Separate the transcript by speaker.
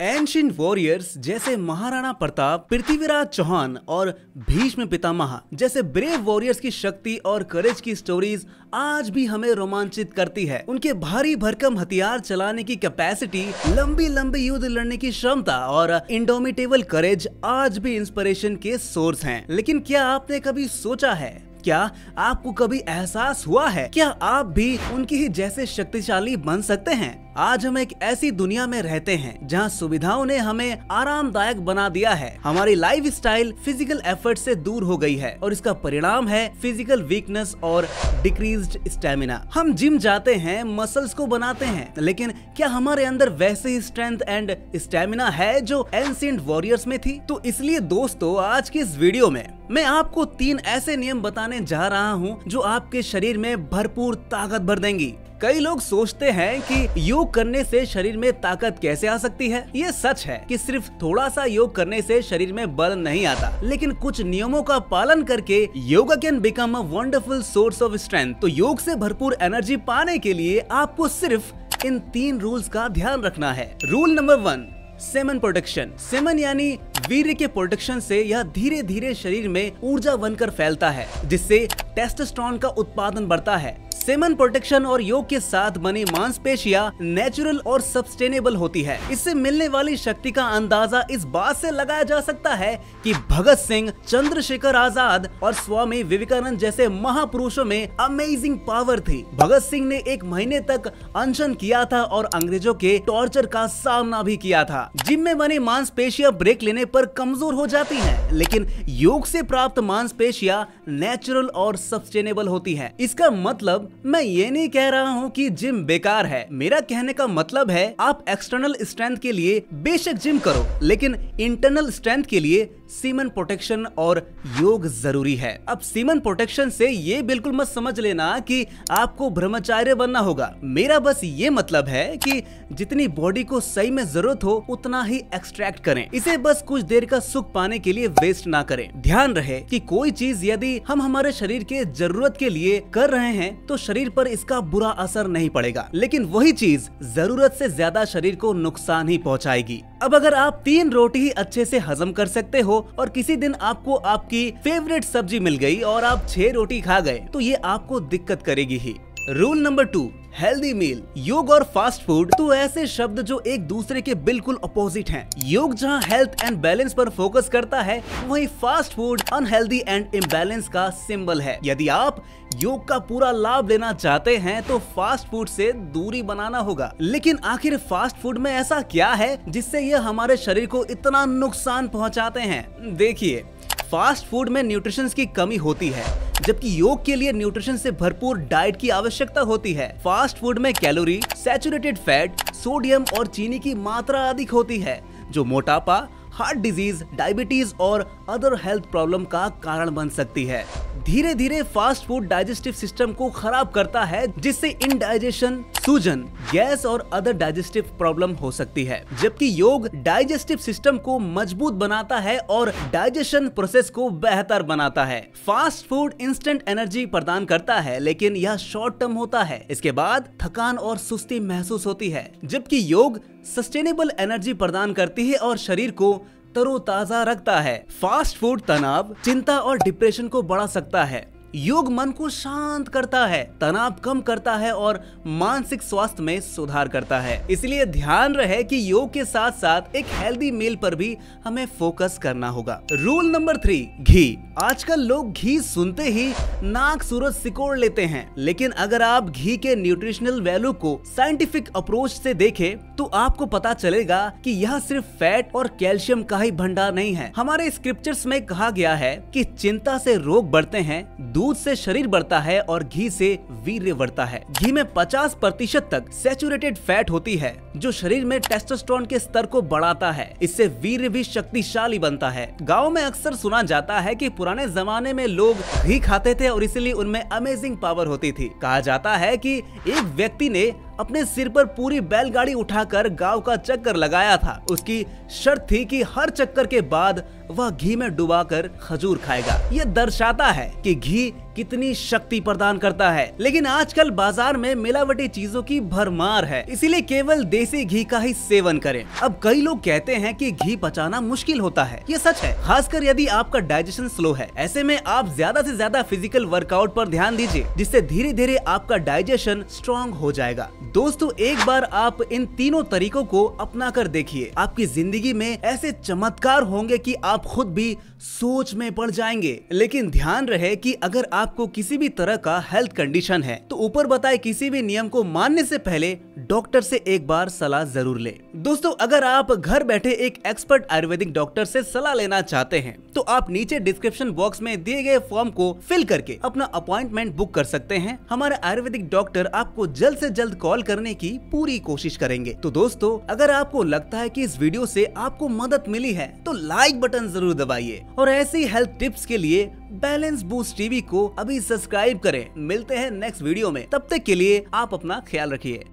Speaker 1: Ancient warriors जैसे महाराणा प्रताप, पृथ्वीराज चौहान और भीष्म पितामह जैसे ब्रेव वॉरियर्स की शक्ति और करेज की स्टोरीज आज भी हमें रोमांचित करती है। उनके भारी भरकम हथियार चलाने की कैपेसिटी, लंबी लंबी युद्ध लड़ने की क्षमता और इंडोमिटेबल करेज आज भी इंस्पिरेशन के सोर्स हैं। लेकिन क्या आपने कभी सोचा है, क्या आपको कभी एहसास हुआ है, क्या आप भी उनकी ही जैसे शक्तिशाली बन सकते हैं? आज हम एक ऐसी दुनिया में रहते हैं जहां सुविधाओं ने हमें आरामदायक बना दिया है। हमारी लाइफ स्टाइल फिजिकल एफर्ट से दूर हो गई है और इसका परिणाम है फिजिकल वीकनेस और डिक्रीज्ड स्टेमिना। हम जिम जाते हैं, मसल्स को बनाते हैं, लेकिन क्या हमारे अंदर वैसे ही स्ट्रेंथ एंड स्टेमिना है जो एंशिएंट वॉरियर्स में थी? तो इसलिए दोस्तों, आज की इस वीडियो में मैं आपको 3 ऐसे नियम बताने जा रहा हूँ जो आपके शरीर में भरपूर ताकत भर देंगी। कई लोग सोचते हैं कि योग करने से शरीर में ताकत कैसे आ सकती है। ये सच है कि सिर्फ थोड़ा सा योग करने से शरीर में बल नहीं आता, लेकिन कुछ नियमों का पालन करके yoga can become a wonderful source of strength. तो योग से भरपूर एनर्जी पाने के लिए आपको सिर्फ इन 3 रूल्स का ध्यान रखना है। Rule number 1, semen protection. Semen यानी वीर्य के प्रोटेक्शन से यह धीरे धीरे शरीर में ऊर्जा बनकर फैलता है, जिससे टेस्टोस्टेरोन का उत्पादन बढ़ता है। सेमन प्रोटेक्शन और योग के साथ बनी मांसपेशियां नेचुरल और सस्टेनेबल होती है। इससे मिलने वाली शक्ति का अंदाजा इस बात से लगाया जा सकता है कि भगत सिंह, चंद्रशेखर आजाद और स्वामी विवेकानंद जैसे महापुरुषों में अमेजिंग पावर थी। भगत सिंह ने 1 महीने तक अनशन किया था और अंग्रेजों के टॉर्चर का सामना भी किया था। जिम में बनी मांसपेशियां ब्रेक लेने पर कमजोर हो जाती हैं, लेकिन योग से प्राप्त मांसपेशियां नेचुरल और सस्टेनेबल होती हैं। इसका मतलब मैं ये नहीं कह रहा हूँ कि जिम बेकार है। मेरा कहने का मतलब है आप एक्सटर्नल स्ट्रेंथ के लिए बेशक जिम करो, लेकिन इंटरनल स्ट्रेंथ के लिए सीमन प्रोटेक्शन और योग जरूरी है। अब सीमन प्रोटेक्शन से ये बिल्कुल मत समझ लेना कि आपको ब्रह्मचार्य बनना होगा। मेरा बस ये मतलब है कि जितनी बॉडी को सही में जरूरत हो उतना ही एक्सट्रैक्ट करें। इसे बस कुछ देर का सुख पाने के लिए वेस्ट ना करें। ध्यान रहे कि कोई चीज यदि हम हमारे शरीर के जरूरत के लिए कर रहे हैं तो शरीर पर इसका बुरा असर नहीं पड़ेगा, लेकिन वही चीज जरूरत से ज्यादा शरीर को नुकसान ही पहुंचाएगी। अब अगर आप 3 रोटी ही अच्छे से हजम कर सकते हो और किसी दिन आपको आपकी फेवरेट सब्जी मिल गई और आप 6 रोटी खा गए, तो ये आपको दिक्कत करेगी ही। Rule number 2, healthy meal. Yoga और फास्ट फूड तो ऐसे शब्द जो एक दूसरे के बिल्कुल अपोजिट हैं। योग जहां हेल्थ एंड बैलेंस पर फोकस करता है, वहीं fast food unhealthy and imbalance का सिंबल है। यदि आप योग का पूरा लाभ लेना चाहते हैं तो फास्ट फूड से दूरी बनाना होगा। लेकिन आखिर फास्ट फूड में ऐसा क्या है जिससे यह हमारे शरीर को इतना नुकसान पहुंचाते हैं? देखिए, फास्ट फूड में न्यूट्रिशन की कमी होती है, जबकि योग के लिए न्यूट्रिशन से भरपूर डाइट की आवश्यकता होती है। फास्ट फूड में कैलोरी, सैचुरेटेड फैट, सोडियम और चीनी की मात्रा अधिक होती है, जो मोटापा, हार्ट डिजीज, डायबिटीज और अदर हेल्थ प्रॉब्लम का कारण बन सकती है। धीरे धीरे फास्ट फूड डाइजेस्टिव सिस्टम को खराब करता है, जिससे इंडाइजेशन, सूजन, गैस और अदर डाइजेस्टिव प्रॉब्लम हो सकती है। जबकि योग डाइजेस्टिव सिस्टम को मजबूत बनाता है और डाइजेशन प्रोसेस को बेहतर बनाता है। फास्ट फूड इंस्टेंट एनर्जी प्रदान करता है, लेकिन यह शॉर्ट टर्म होता है। इसके बाद थकान और सुस्ती महसूस होती है, जबकि योग सस्टेनेबल एनर्जी प्रदान करती है और शरीर को तरोताजा रखता है। फास्ट फूड तनाव, चिंता और डिप्रेशन को बढ़ा सकता है। योग मन को शांत करता है, तनाव कम करता है और मानसिक स्वास्थ्य में सुधार करता है। इसलिए ध्यान रहे कि योग के साथ साथ एक हेल्दी मील पर भी हमें फोकस करना होगा। रूल नंबर 3, घी। आजकल लोग घी सुनते ही नाक सूरज सिकोड़ लेते हैं, लेकिन अगर आप घी के न्यूट्रिशनल वैल्यू को साइंटिफिक अप्रोच से देखें तो आपको पता चलेगा कि यह सिर्फ फैट और कैल्शियम का ही भंडार नहीं है। हमारे स्क्रिप्चर्स में कहा गया है कि चिंता से रोग बढ़ते हैं, दूध से शरीर बढ़ता है और घी से वीर्य बढ़ता है। घी में 50% तक सैचुरेटेड फैट होती है, जो शरीर में टेस्टोस्टेरोन के स्तर को बढ़ाता है। इससे वीर्य भी शक्तिशाली बनता है। गाँव में अक्सर सुना जाता है कि पुराने जमाने में लोग घी खाते थे और इसलिए उनमें अमेजिंग पावर होती थी। कहा जाता है कि एक व्यक्ति ने अपने सिर पर पूरी बैलगाड़ी उठाकर गांव का चक्कर लगाया था। उसकी शर्त थी कि हर चक्कर के बाद वह घी में डुबाकर खजूर खाएगा। ये दर्शाता है कि घी कितनी शक्ति प्रदान करता है। लेकिन आजकल बाजार में मिलावटी चीजों की भरमार है, इसीलिए केवल देसी घी का ही सेवन करें। अब कई लोग कहते हैं कि घी पचाना मुश्किल होता है। ये सच है, खासकर यदि आपका डाइजेशन स्लो है। ऐसे में आप ज्यादा से ज्यादा फिजिकल वर्कआउट पर ध्यान दीजिए, जिससे धीरे धीरे आपका डाइजेशन स्ट्रॉन्ग हो जाएगा। दोस्तों, एक बार आप इन तीनों तरीकों को अपना कर देखिए, आपकी जिंदगी में ऐसे चमत्कार होंगे कि आप खुद भी सोच में पड़ जाएंगे। लेकिन ध्यान रहे कि अगर आपको किसी भी तरह का हेल्थ कंडीशन है तो ऊपर बताए किसी भी नियम को मानने से पहले डॉक्टर से एक बार सलाह जरूर लें। दोस्तों, अगर आप घर बैठे एक एक्सपर्ट आयुर्वेदिक डॉक्टर से सलाह लेना चाहते हैं तो आप नीचे डिस्क्रिप्शन बॉक्स में दिए गए फॉर्म को फिल करके अपना अपॉइंटमेंट बुक कर सकते हैं। हमारे आयुर्वेदिक डॉक्टर आपको जल्द से जल्द कॉल करने की पूरी कोशिश करेंगे। तो दोस्तों, अगर आपको लगता है कि इस वीडियो से आपको मदद मिली है तो लाइक बटन जरूर दबाइए और ऐसी हेल्थ टिप्स के लिए बैलेंस बूस्ट टीवी को अभी सब्सक्राइब करें। मिलते हैं नेक्स्ट वीडियो में, तब तक के लिए आप अपना ख्याल रखिए।